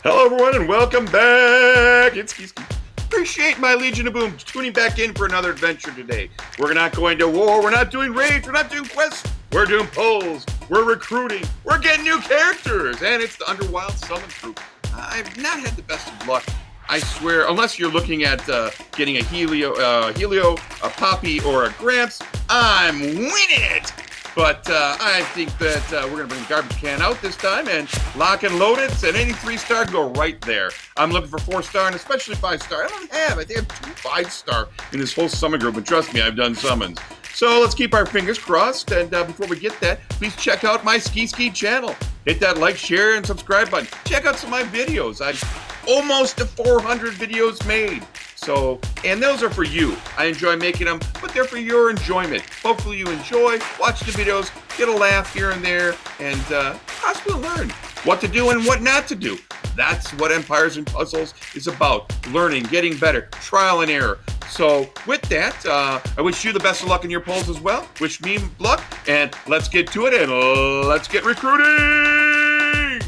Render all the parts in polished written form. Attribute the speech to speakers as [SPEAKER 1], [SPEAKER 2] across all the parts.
[SPEAKER 1] Hello, everyone, and welcome back. It's Ski. Appreciate my Legion of Boom tuning back in for another adventure today. We're not going to war. We're not doing raids. We're not doing quests. We're doing pulls. We're recruiting. We're getting new characters. And it's the Underwild Summon Group. I've not had the best of luck, I swear, unless you're looking at getting a Helio, a Poppy, or a Gramps. I'm winning it. But I think that we're going to bring the garbage can out this time and lock and load it. And any 3-star can go right there. I'm looking for 4-star and especially 5-star. I think I have 2 5-star in this whole summon group. And trust me, I've done summons. So let's keep our fingers crossed. And before we get that, please check out my Ski channel. Hit that like, share, and subscribe button. Check out some of my videos. I've almost 400 videos made. So, and those are for you. I enjoy making them, but they're for your enjoyment. Hopefully you enjoy, watch the videos, get a laugh here and there, and possibly learn what to do and what not to do. That's what Empires and Puzzles is about. Learning, getting better, trial and error. So with that, I wish you the best of luck in your polls as well. Wish me luck, and let's get to it, and let's get recruiting!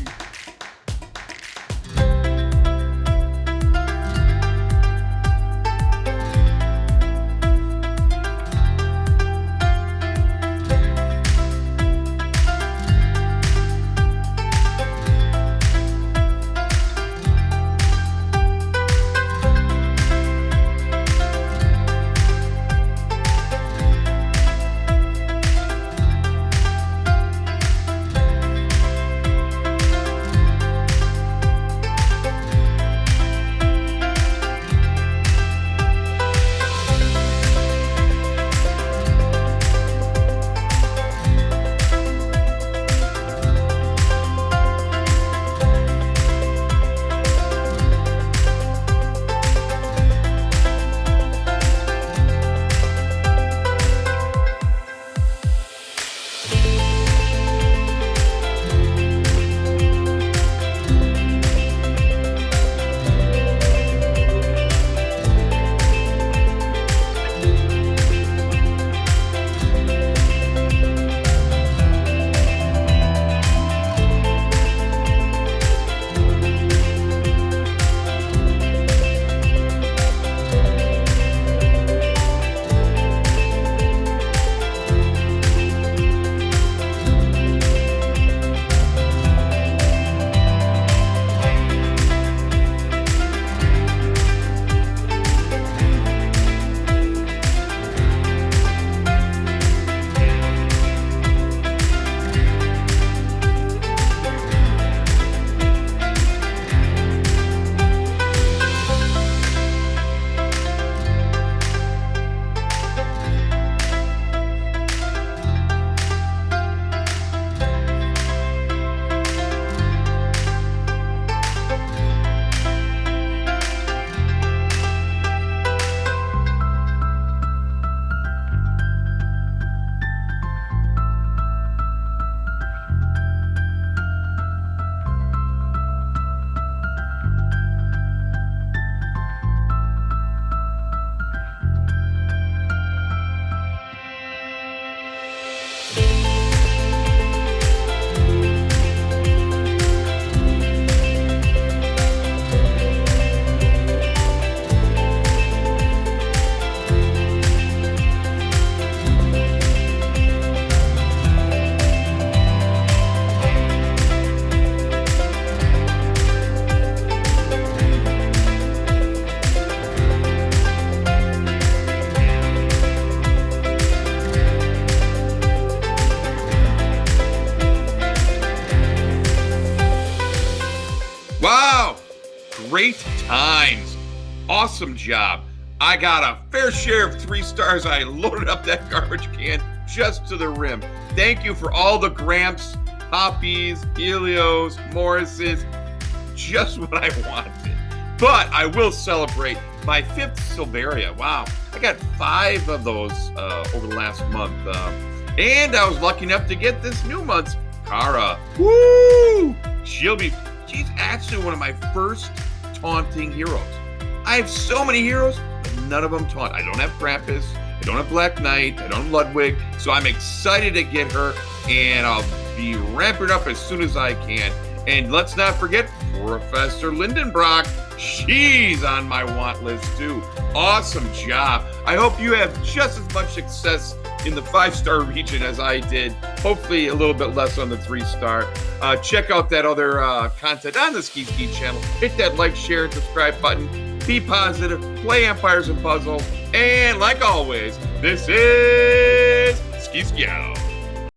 [SPEAKER 1] Great times. Awesome job. I got a fair share of 3 stars. I loaded up that garbage can just to the rim. Thank you for all the Gramps, Poppies, Helios, Morrises. Just what I wanted. But I will celebrate my 5th Silveria. Wow. I got 5 of those over the last month. And I was lucky enough to get this new month's Kara. Woo! She's actually one of my first taunting heroes. I have so many heroes, but none of them taunt. I don't have Krampus, I don't have Black Knight, I don't have Ludwig, so I'm excited to get her, and I'll be ramping up as soon as I can. And let's not forget Professor Lindenbrock. She's on my want list too. Awesome job. I hope you have just as much success in the 5-star region as I did. Hopefully a little bit less on the 3-star. Check out that other content on the Ski channel. Hit that like, share, and subscribe button. Be positive, play Empires and Puzzles. And like always, this is Ski out.